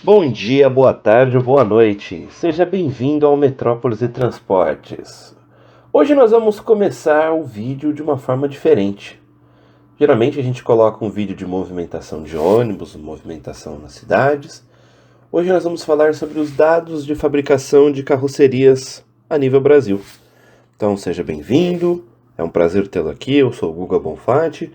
Bom dia, boa tarde ou boa noite. Seja bem-vindo ao Metrópolis e Transportes. Hoje nós vamos começar o vídeo de uma forma diferente. Geralmente a gente coloca um vídeo de movimentação de ônibus, movimentação nas cidades. Hoje nós vamos falar sobre os dados de fabricação de carrocerias a nível Brasil. Então seja bem-vindo, é um prazer tê-lo aqui, eu sou o Guga Bonfatti.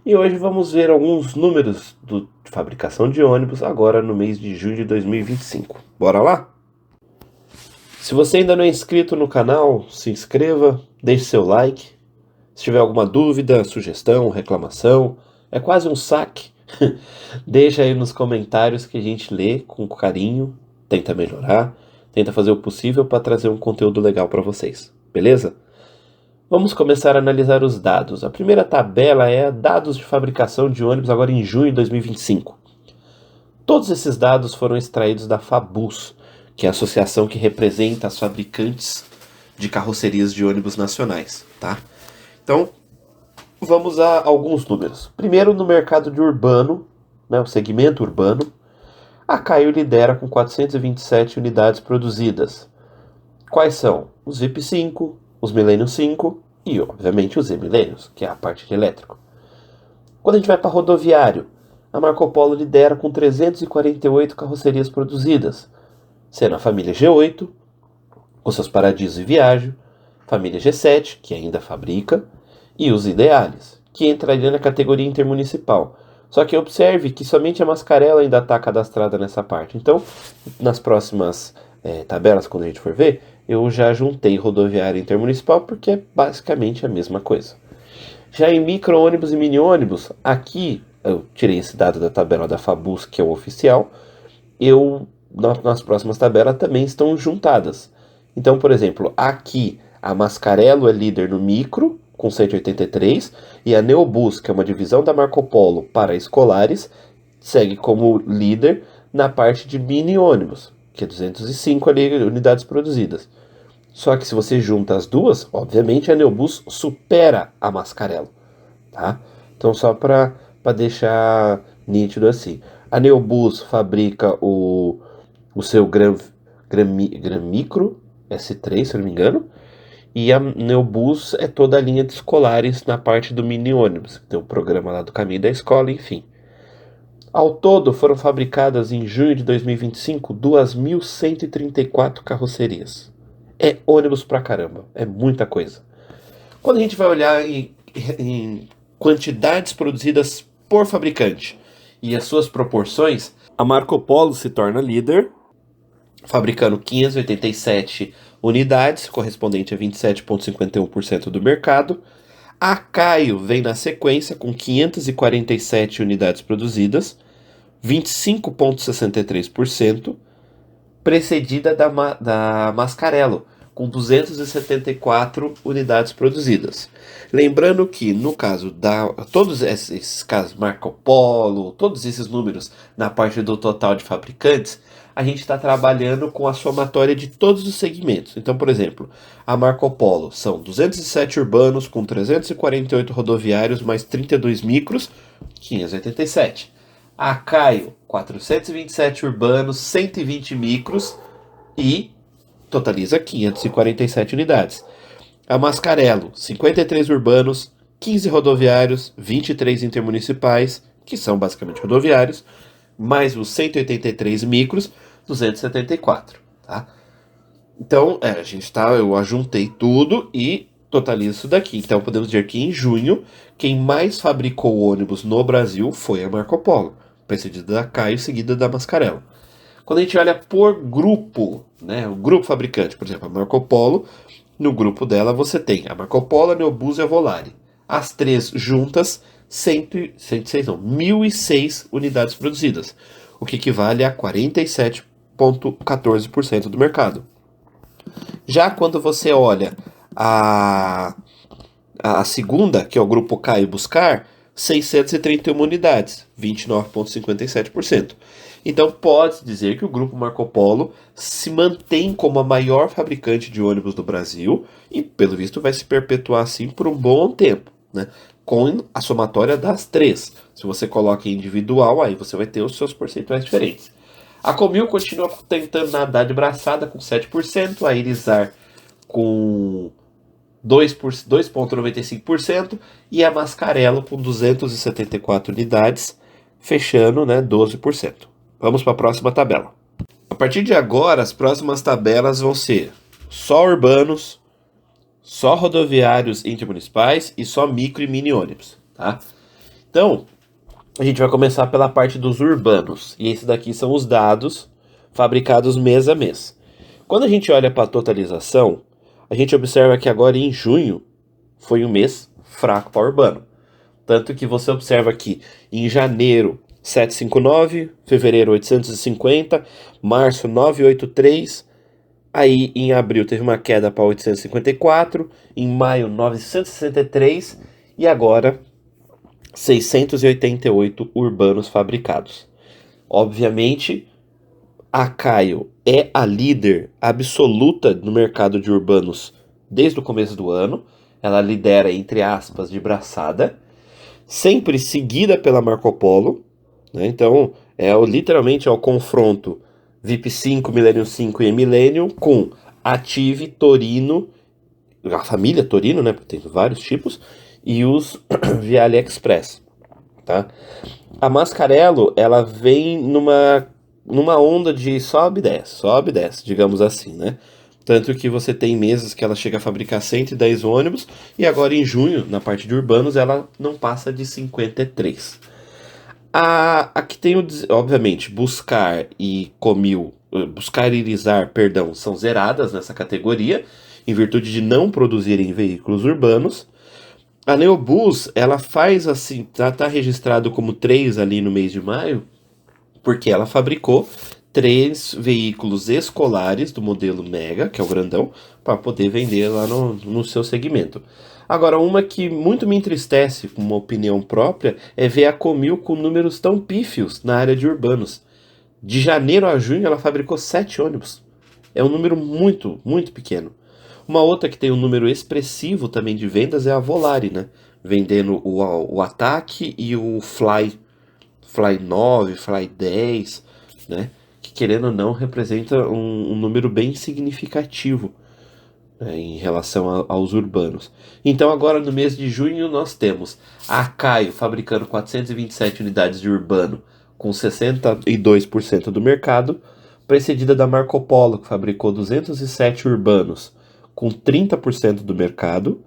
E hoje vamos ver alguns números de fabricação de ônibus agora no mês de junho de 2025. Bora lá? Se você ainda não é inscrito no canal, se inscreva, deixe seu like. Se tiver alguma dúvida, sugestão, reclamação, é quase um saque. Deixa aí nos comentários que a gente lê com carinho, tenta melhorar, tenta fazer o possível para trazer um conteúdo legal para vocês. Beleza? Vamos começar a analisar os dados. A primeira tabela é dados de fabricação de ônibus agora em junho de 2025. Todos esses dados foram extraídos da Fabus, que é a associação que representa as fabricantes de carrocerias de ônibus nacionais, tá? Então, vamos a alguns números. Primeiro, no mercado de urbano, né, o segmento urbano, a Caio lidera com 427 unidades produzidas. Quais são? Os VIP5, os Millennium 5 e, obviamente, os E-Millenniums, que é a parte de elétrico. Quando a gente vai para rodoviário, a Marco Polo lidera com 348 carrocerias produzidas, sendo a família G8, os seus Paradiso e Viagem, família G7, que ainda fabrica, e os Ideales, que entraria na categoria intermunicipal. Só que observe que somente a Mascarella ainda está cadastrada nessa parte. Então, nas próximas tabelas, quando a gente for ver, eu já juntei rodoviária intermunicipal porque é basicamente a mesma coisa. Já em micro-ônibus e mini-ônibus, aqui eu tirei esse dado da tabela da Fabus, que é o oficial, nas próximas tabelas também estão juntadas. Então, por exemplo, aqui a Mascarello é líder no micro, com 183, e a Neobus, que é uma divisão da Marco Polo para escolares, segue como líder na parte de mini-ônibus, que é 205 ali, unidades produzidas. Só que se você junta as duas, obviamente a Neobus supera a Mascarello, tá? Então só para deixar nítido assim. A Neobus fabrica o seu Gran Micro S3, se eu não me engano, e a Neobus é toda a linha de escolares na parte do mini ônibus. Tem o programa lá do caminho da escola, enfim. Ao todo, foram fabricadas em junho de 2025 2.134 carrocerias. É ônibus pra caramba, é muita coisa. Quando a gente vai olhar em quantidades produzidas por fabricante e as suas proporções, a Marco Polo se torna líder, fabricando 587 unidades, correspondente a 27,51% do mercado. A Caio vem na sequência com 547 unidades produzidas, 25,63%, precedida da Mascarello, com 274 unidades produzidas. Lembrando que, no caso todos esses casos, Marco Polo, todos esses números na parte do total de fabricantes, a gente está trabalhando com a somatória de todos os segmentos. Então, por exemplo, a Marco Polo são 207 urbanos com 348 rodoviários, mais 32 micros, 587. A Caio, 427 urbanos, 120 micros e totaliza 547 unidades. A Mascarello, 53 urbanos, 15 rodoviários, 23 intermunicipais, que são basicamente rodoviários, mais os 183 micros, 274, tá? Então, eu ajuntei tudo e totalizo isso daqui. Então, podemos dizer que em junho, quem mais fabricou ônibus no Brasil foi a Marco Polo, precedida da Caio, seguida da Mascarello. Quando a gente olha por grupo, né, o grupo fabricante, por exemplo, a Marco Polo, no grupo dela você tem a Marco Polo, a Neobus e a Volare. As três juntas, 1.006 unidades produzidas, o que equivale a 47,14% do mercado. Já quando você olha a segunda, que é o grupo Caio Buscar, 631 unidades, 29,57%. Então pode-se dizer que o grupo Marco Polo se mantém como a maior fabricante de ônibus do Brasil e, pelo visto, vai se perpetuar assim por um bom tempo, né? Com a somatória das três. Se você coloca em individual, aí você vai ter os seus percentuais diferentes. A Comil continua tentando nadar de braçada com 7%, a Irizar com 2,95% e a Mascarello com 274 unidades, fechando, né, 12%. Vamos para a próxima tabela. A partir de agora, as próximas tabelas vão ser só urbanos, só rodoviários intermunicipais e só micro e mini ônibus, tá? Então, a gente vai começar pela parte dos urbanos. E esse daqui são os dados fabricados mês a mês. Quando a gente olha para a totalização, a gente observa que agora em junho foi um mês fraco para urbano. Tanto que você observa aqui em janeiro 759, fevereiro 850, março 983, aí em abril teve uma queda para 854, em maio 963 e agora 688 urbanos fabricados. Obviamente, a Caio é a líder absoluta no mercado de urbanos desde o começo do ano. Ela lidera, entre aspas, de braçada, sempre seguida pela Marco Polo, né? Então, literalmente é o confronto VIP 5, Millennium 5 e Millennium com Ative, Torino, a família Torino, né? Porque tem vários tipos, e os Viale Express, tá? A Mascarello, ela vem numa onda de sobe e desce, digamos assim, né? Tanto que você tem meses que ela chega a fabricar 110 ônibus e agora em junho, na parte de urbanos, ela não passa de 53. A que tem, obviamente, Buscar e Comil, Buscar e Irizar, perdão, são zeradas nessa categoria, em virtude de não produzirem veículos urbanos. A Neobus, ela faz assim, tá registrado como 3 ali no mês de maio, porque ela fabricou 3 veículos escolares do modelo Mega, que é o grandão, para poder vender lá no seu segmento. Agora, uma que muito me entristece, com uma opinião própria, é ver a Comil com números tão pífios na área de urbanos. De janeiro a junho, ela fabricou 7 ônibus. É um número muito, muito pequeno. Uma outra que tem um número expressivo também de vendas é a Volare, né? Vendendo o Ataque e o Fly 9, Fly 10, né? Que querendo ou não representa um número bem significativo, né, em relação aos urbanos. Então agora no mês de junho nós temos a Caio fabricando 427 unidades de urbano com 62% do mercado, precedida da Marco Polo, que fabricou 207 urbanos com 30% do mercado.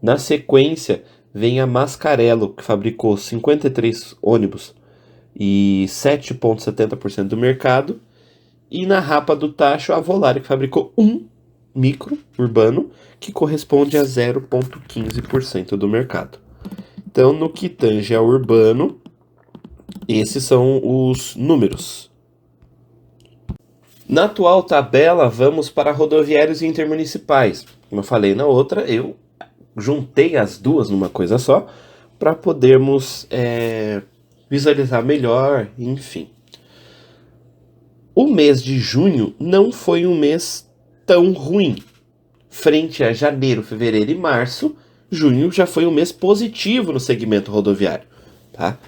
Na sequência vem a Mascarello, que fabricou 53 ônibus e 7,70% do mercado. E na Rapa do Tacho, a Volare, que fabricou um micro urbano, que corresponde a 0,15% do mercado. Então, no que tange ao urbano, esses são os números. Na atual tabela, vamos para rodoviários intermunicipais. Como eu falei na outra, eu juntei as duas numa coisa só, para podermos visualizar melhor, enfim. O mês de junho não foi um mês tão ruim. Frente a janeiro, fevereiro e março, junho já foi um mês positivo no segmento rodoviário, tá?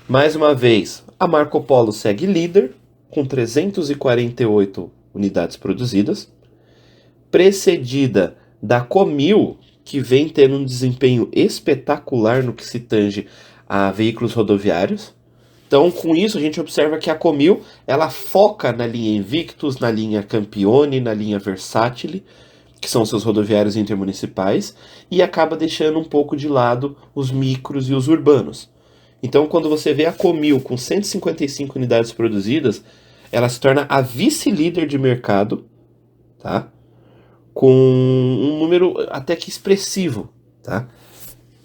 Mais uma vez, a Marco Polo segue líder, com 348 unidades produzidas, precedida da Comil, que vem tendo um desempenho espetacular no que se tange a veículos rodoviários. Então, com isso, a gente observa que a Comil, ela foca na linha Invictus, na linha Campione, na linha Versatile, que são seus rodoviários intermunicipais, e acaba deixando um pouco de lado os micros e os urbanos. Então, quando você vê a Comil com 155 unidades produzidas, ela se torna a vice-líder de mercado, tá? Com um número até que expressivo, tá?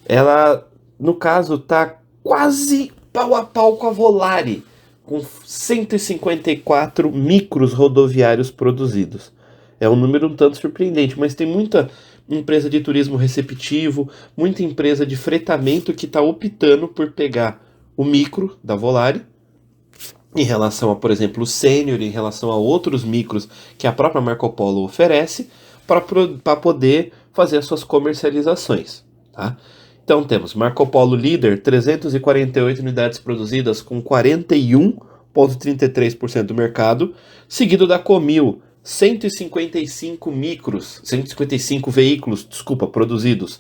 Ela, no caso, tá quase pau a pau com a Volare, com 154 micros rodoviários produzidos. É um número um tanto surpreendente, mas tem muita empresa de turismo receptivo, muita empresa de fretamento que está optando por pegar o micro da Volare, em relação a, por exemplo, o Sênior, em relação a outros micros que a própria Marco Polo oferece, para poder fazer as suas comercializações, tá? Então temos Marco Polo líder, 348 unidades produzidas com 41 0,33% do mercado, seguido da Comil, 155 veículos, produzidos,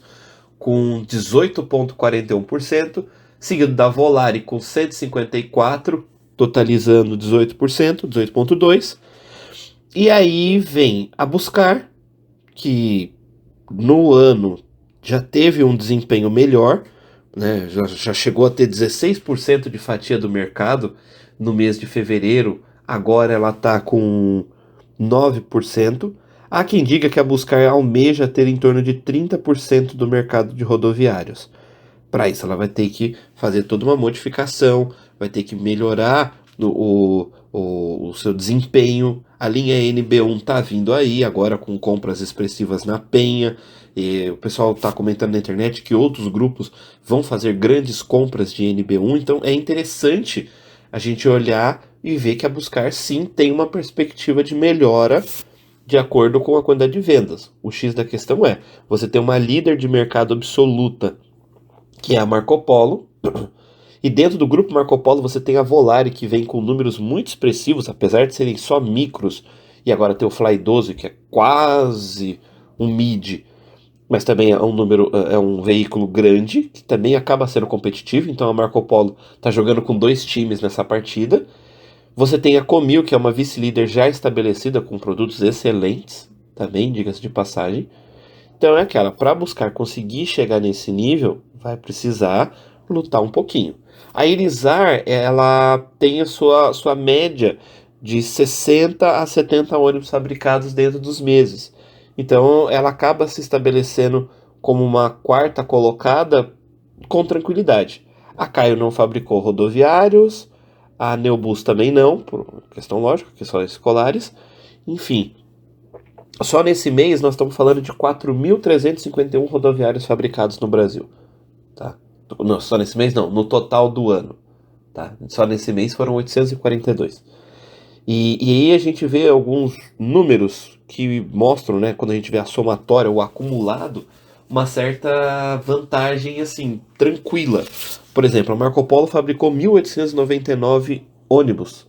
com 18,41%, seguido da Volare com 154, totalizando 18%, 18,2%. E aí vem a Buscar, que no ano já teve um desempenho melhor, né? Já chegou a ter 16% de fatia do mercado no mês de fevereiro, agora ela está com 9%. Há quem diga que a Buscar almeja ter em torno de 30% do mercado de rodoviários. Para isso, ela vai ter que fazer toda uma modificação, vai ter que melhorar o seu desempenho. A linha NB1 está vindo aí, agora com compras expressivas na Penha. E o pessoal está comentando na internet que outros grupos vão fazer grandes compras de NB1, então é interessante a gente olhar e ver que a Buscar sim tem uma perspectiva de melhora de acordo com a quantidade de vendas. O X da questão é, você tem uma líder de mercado absoluta, que é a Marco Polo, e dentro do grupo Marco Polo você tem a Volare, que vem com números muito expressivos, apesar de serem só micros, e agora tem o Fly 12, que é quase um mid, mas também é um veículo grande, que também acaba sendo competitivo, então a Marco Polo está jogando com 2 times nessa partida. Você tem a Comil, que é uma vice-líder já estabelecida, com produtos excelentes, também, diga-se de passagem. Então é aquela, para buscar conseguir chegar nesse nível, vai precisar lutar um pouquinho. A Irizar, ela tem a sua média de 60 a 70 ônibus fabricados dentro dos meses. Então ela acaba se estabelecendo como uma quarta colocada com tranquilidade. A Caio não fabricou rodoviários, a Neobus também não, por questão lógica, que são escolares. Enfim, só nesse mês nós estamos falando de 4.351 rodoviários fabricados no Brasil. Tá? Não, só nesse mês não, no total do ano. Tá? Só nesse mês foram 842. E aí a gente vê alguns números que mostram, né, quando a gente vê a somatória, o acumulado, uma certa vantagem, assim, tranquila. Por exemplo, a Marco Polo fabricou 1.899 ônibus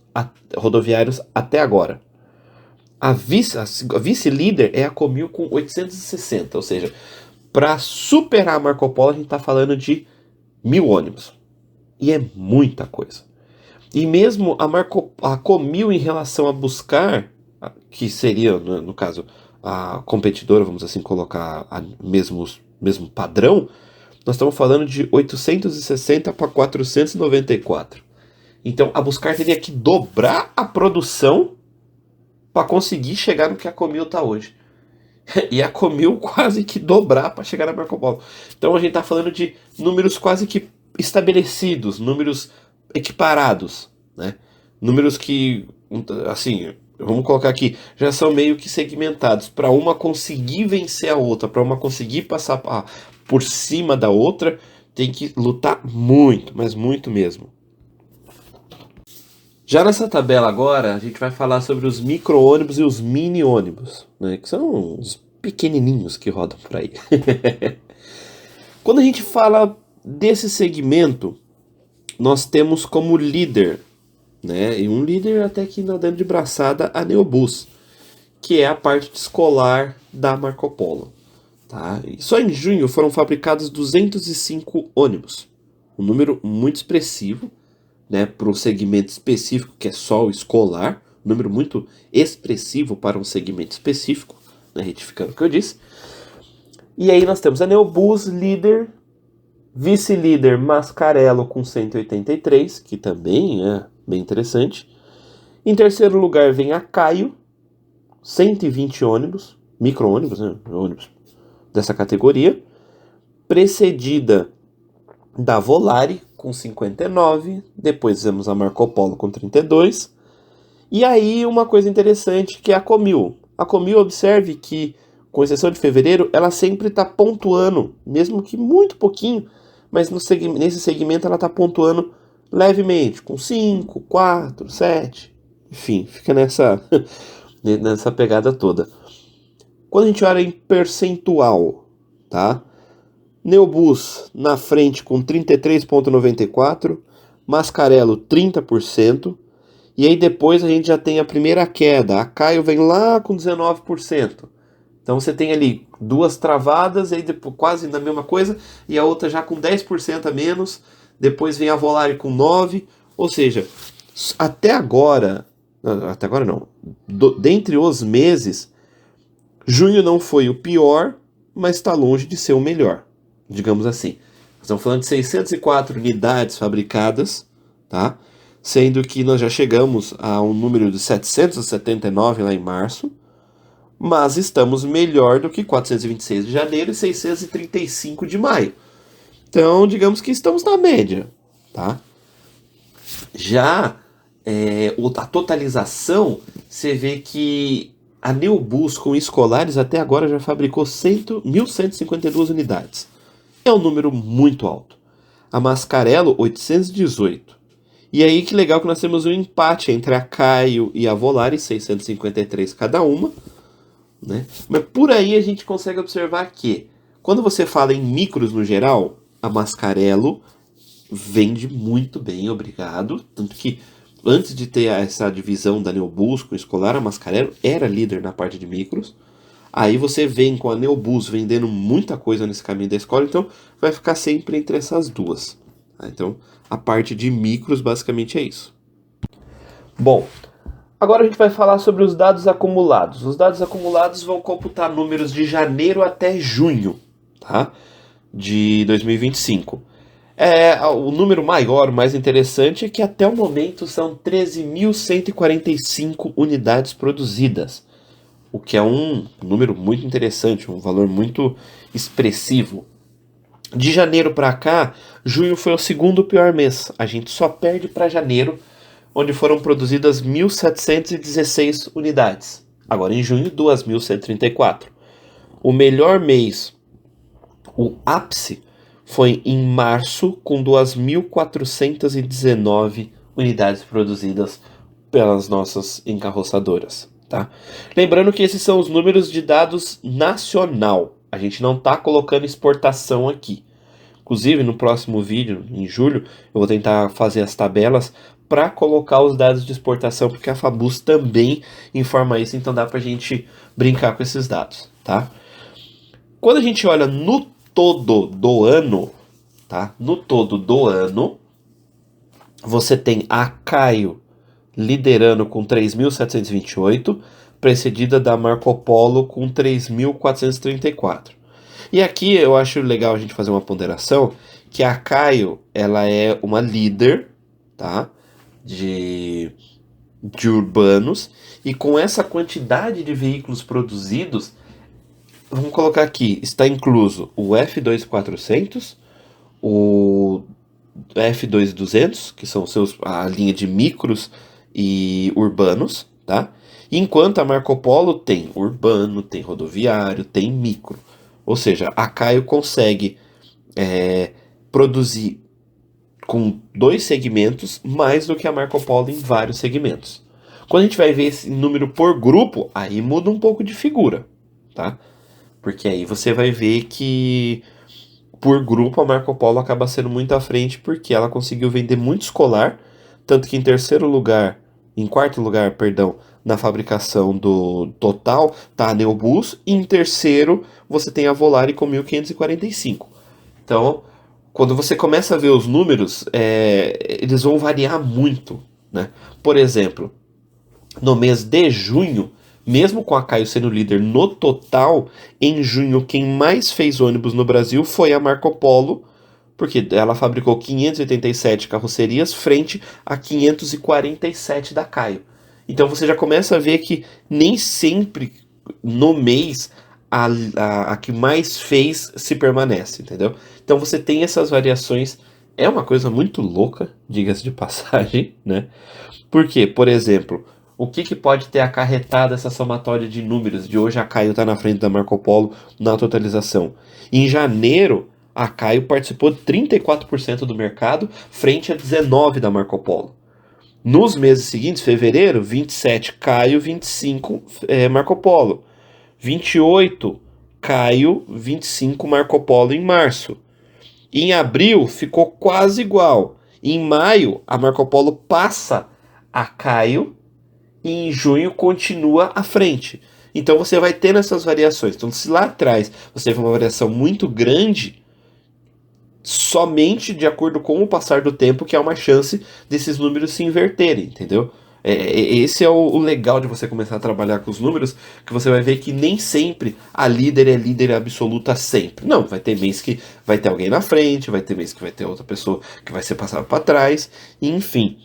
rodoviários até agora. A vice-líder é a Comil com 860, ou seja, para superar a Marco Polo a gente está falando de 1.000 ônibus. E é muita coisa. E mesmo a Comil em relação a Buscar, que seria, no caso, a competidora, vamos assim colocar, mesmo padrão, nós estamos falando de 860 para 494. Então a Buscar teria que dobrar a produção para conseguir chegar no que a Comil está hoje. E a Comil quase que dobrar para chegar na Marco Polo. Então a gente está falando de números quase que estabelecidos, números equiparados, né? Números que, assim, vamos colocar aqui, já são meio que segmentados, para uma conseguir vencer a outra, para uma conseguir passar por cima da outra, tem que lutar muito, mas muito mesmo. Já nessa tabela agora, a gente vai falar sobre os micro-ônibus e os mini-ônibus, né, que são os pequenininhos que rodam por aí. Quando a gente fala desse segmento, nós temos como líder, né, e um líder até que nadando de braçada, a Neobus, que é a parte escolar da Marco Polo. Tá? E só em junho foram fabricados 205 ônibus, um número muito expressivo, né, para um segmento específico que é só o escolar, um número muito expressivo para um segmento específico, né, retificando o que eu disse. E aí nós temos a Neobus líder, vice-líder Mascarello com 183, que também é bem interessante. Em terceiro lugar vem a Caio, 120 ônibus, micro-ônibus, né, ônibus dessa categoria, precedida da Volare com 59, depois temos a Marco Polo com 32, e aí uma coisa interessante que é a Comil. A Comil, observe que, com exceção de fevereiro, ela sempre está pontuando, mesmo que muito pouquinho, mas nesse segmento ela está pontuando levemente, com 5, 4, 7, enfim, fica nessa pegada toda. Quando a gente olha em percentual, tá? Neobus na frente com 33,94%, Mascarello 30%, E aí depois a gente já tem a primeira queda. A Caio vem lá com 19%. Então você tem ali duas travadas, e aí depois, quase na mesma coisa, e a outra já com 10% a menos. Depois vem a Volare com 9%. Ou seja, até agora não, dentre os meses, junho não foi o pior, mas está longe de ser o melhor, digamos assim. Estamos falando de 604 unidades fabricadas, tá? Sendo que nós já chegamos a um número de 779 lá em março, mas estamos melhor do que 426 de janeiro e 635 de maio. Então, digamos que estamos na média, tá? Já a totalização, você vê que a Neobus com escolares até agora já fabricou 1.152 unidades. É um número muito alto. A Mascarello, 818. E aí que legal que nós temos um empate entre a Caio e a Volare, 653 cada uma. Né? Mas por aí a gente consegue observar que, quando você fala em micros no geral, a Mascarello vende muito bem, obrigado. Tanto que antes de ter essa divisão da Neobus com escolar, a Mascarello era líder na parte de micros. Aí você vem com a Neobus vendendo muita coisa nesse caminho da escola, então vai ficar sempre entre essas duas. Então a parte de micros basicamente é isso. Bom, agora a gente vai falar sobre os dados acumulados. Os dados acumulados vão computar números de janeiro até junho, tá? De 2025. O número maior, mais interessante, é que até o momento são 13.145 unidades produzidas, o que é um número muito interessante, um valor muito expressivo. De janeiro para cá, junho foi o segundo pior mês. A gente só perde para janeiro, onde foram produzidas 1.716 unidades. Agora em junho, 2.134. O melhor mês, o ápice, foi em março, com 2.419 unidades produzidas pelas nossas encarroçadoras. Tá? Lembrando que esses são os números de dados nacional. A gente não está colocando exportação aqui. Inclusive, no próximo vídeo, em julho, eu vou tentar fazer as tabelas para colocar os dados de exportação, porque a Fabus também informa isso, então dá para a gente brincar com esses dados. Tá? Quando a gente olha no todo do ano, tá? No todo do ano, você tem a Caio liderando com 3.728, precedida da Marco Polo com 3.434. E aqui eu acho legal a gente fazer uma ponderação, que a Caio, ela é uma líder, tá? De urbanos, e com essa quantidade de veículos produzidos, vamos colocar aqui, está incluso o F2400, o F2200, que são a linha de micros e urbanos, tá? Enquanto a Marco Polo tem urbano, tem rodoviário, tem micro. Ou seja, a Caio consegue produzir com 2 segmentos mais do que a Marco Polo em vários segmentos. Quando a gente vai ver esse número por grupo, aí muda um pouco de figura, tá? Porque aí você vai ver que por grupo a Marco Polo acaba sendo muito à frente, porque ela conseguiu vender muito escolar, tanto que em quarto lugar, perdão, na fabricação do total tá a Neobus, e em terceiro você tem a Volare com 1.545. Então, quando você começa a ver os números, eles vão variar muito, né? Por exemplo, no mês de junho, mesmo com a Caio sendo líder no total, em junho quem mais fez ônibus no Brasil foi a Marco Polo, porque ela fabricou 587 carrocerias frente a 547 da Caio. Então você já começa a ver que nem sempre no mês a que mais fez se permanece, entendeu? Então você tem essas variações, é uma coisa muito louca, diga-se de passagem, né? Porque, por exemplo, o que pode ter acarretado essa somatória de números de hoje a Caio está na frente da Marco Polo na totalização? Em janeiro, a Caio participou de 34% do mercado, frente a 19% da Marco Polo. Nos meses seguintes, fevereiro, 27 Caio, 25 Marco Polo. 28 Caio, 25 Marco Polo em março. Em abril ficou quase igual. Em maio, a Marco Polo passa a Caio e em junho continua à frente. Então você vai tendo essas variações. Então se lá atrás você teve uma variação muito grande, somente de acordo com o passar do tempo que há uma chance desses números se inverterem, entendeu? Esse é o legal de você começar a trabalhar com os números, que você vai ver que nem sempre a líder é líder absoluta sempre. Não, vai ter mês que vai ter alguém na frente, vai ter mês que vai ter outra pessoa que vai ser passada para trás, enfim.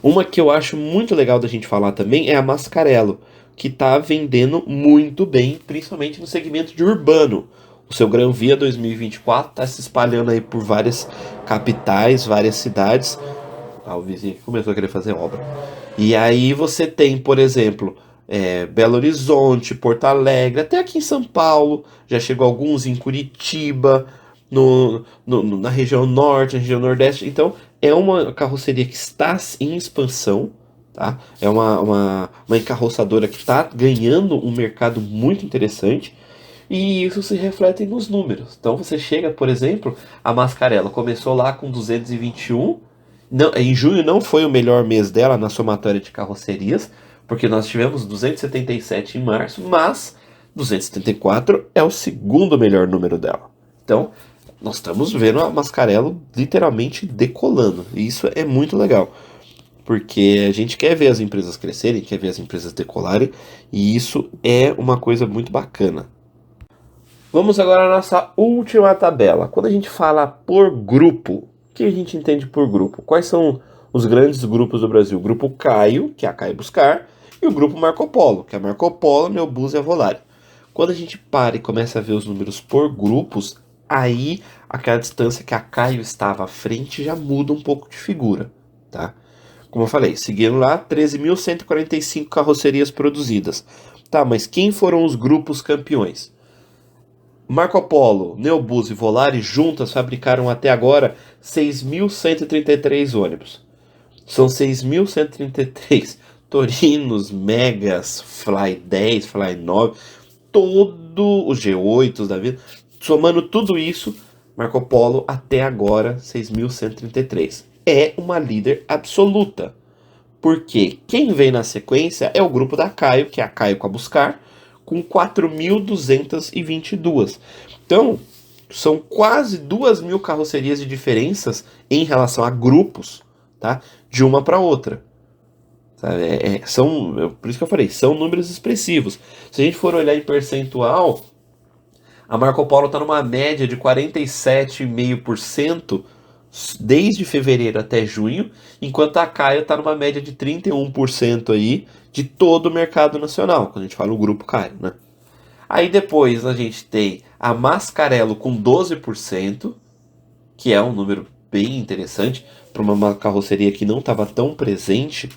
Uma que eu acho muito legal da gente falar também é a Mascarello, que está vendendo muito bem, principalmente no segmento de urbano. O seu Gran Via 2024 está se espalhando aí por várias capitais, várias cidades. Ah, o vizinho aqui começou a querer fazer obra. E aí você tem, por exemplo, Belo Horizonte, Porto Alegre, até aqui em São Paulo, já chegou alguns em Curitiba, na região norte, na região nordeste. Então, é uma carroceria que está em expansão, tá? É uma encarroçadora que está ganhando um mercado muito interessante. E isso se reflete nos números. Então você chega, por exemplo, a Mascarello começou lá com 221. Não, em junho não foi o melhor mês dela na somatória de carrocerias, porque nós tivemos 277 em março, mas 274 é o segundo melhor número dela. Então, nós estamos vendo a Mascarello literalmente decolando. E isso é muito legal, porque a gente quer ver as empresas crescerem, quer ver as empresas decolarem, e isso é uma coisa muito bacana. Vamos agora à nossa última tabela. Quando a gente fala por grupo, o que a gente entende por grupo? Quais são os grandes grupos do Brasil? O grupo Caio, que é a Caio Buscar, e o grupo Marco Polo, que é Marco Polo, Neobus e a Volare. Quando a gente para e começa a ver os números por grupos, aí aquela distância que a Caio estava à frente já muda um pouco de figura, tá? Como eu falei, seguindo lá, 13.145 carrocerias produzidas. Tá, mas quem foram os grupos campeões? Marco Polo, Neobus e Volare juntas fabricaram até agora 6.133 ônibus. São 6.133 Torinos, Megas, Fly 10, Fly 9, todo os G8 da vida. Somando tudo isso, Marco Polo até agora 6.133. É uma líder absoluta. Porque quem vem na sequência é o grupo da Caio, que é a Caio com a Buscar, com 4.222. Então, são quase 2.000 carrocerias de diferenças em relação a grupos, tá? De uma para outra. Por isso que eu falei, são números expressivos. Se a gente for olhar em percentual, a Marco Polo está numa média de 47,5% desde fevereiro até junho, enquanto a Caio está numa média de 31% aí de todo o mercado nacional, quando a gente fala o grupo Caio, né? Aí depois a gente tem a Mascarello com 12%, que é um número bem interessante para uma carroceria que não estava tão presente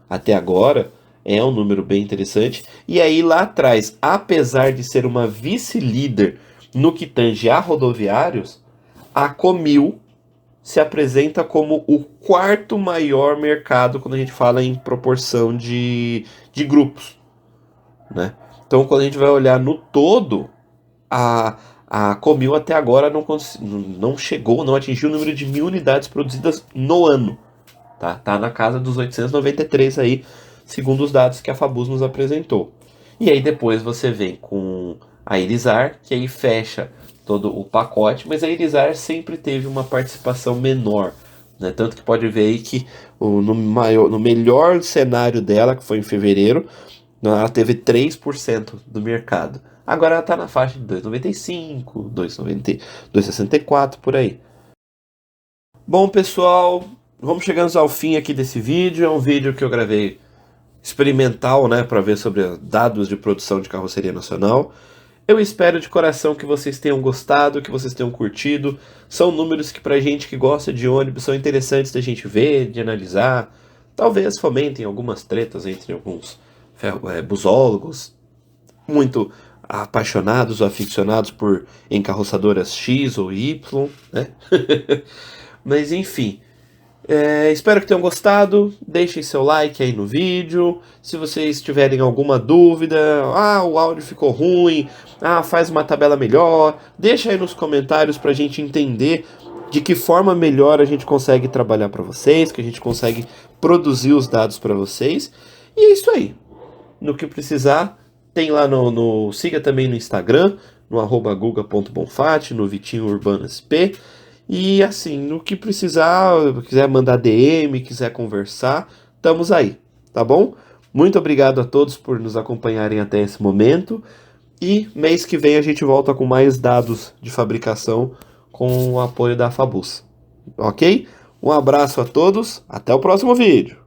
até agora, é um número bem interessante. E aí lá atrás, apesar de ser uma vice-líder no que tange a rodoviários, a Comil se apresenta como o quarto maior mercado quando a gente fala em proporção de grupos, né? Então, quando a gente vai olhar no todo, a Comil até agora não chegou, não atingiu o número de 1.000 unidades produzidas no ano. Tá na casa dos 893 aí, segundo os dados que a Fabus nos apresentou. E aí depois você vem com a Irizar, que aí fecha todo o pacote, mas a Irizar sempre teve uma participação menor, né? Tanto que pode ver aí que no melhor cenário dela, que foi em fevereiro, ela teve 3% do mercado. Agora ela está na faixa de 2,95, 2,64 por aí. Bom, pessoal, vamos chegando ao fim aqui desse vídeo. É um vídeo que eu gravei experimental, né, para ver sobre dados de produção de carroceria nacional. Eu espero de coração que vocês tenham gostado, que vocês tenham curtido. São números que pra gente que gosta de ônibus são interessantes da gente ver, de analisar. Talvez fomentem algumas tretas entre alguns busólogos muito apaixonados ou aficionados por encarroçadoras X ou Y, né? Mas enfim, espero que tenham gostado. Deixem seu like aí no vídeo. Se vocês tiverem alguma dúvida, o áudio ficou ruim, faz uma tabela melhor, deixa aí nos comentários pra gente entender de que forma melhor a gente consegue trabalhar para vocês, que a gente consegue produzir os dados para vocês. E é isso aí. No que precisar, tem lá siga também no Instagram, no @guga.bonfatti, no Vitinho Urbano SP. E assim, no que precisar, quiser mandar DM, quiser conversar, estamos aí, tá bom? Muito obrigado a todos por nos acompanharem até esse momento. E mês que vem a gente volta com mais dados de fabricação com o apoio da Fabus. Ok? Um abraço a todos, até o próximo vídeo!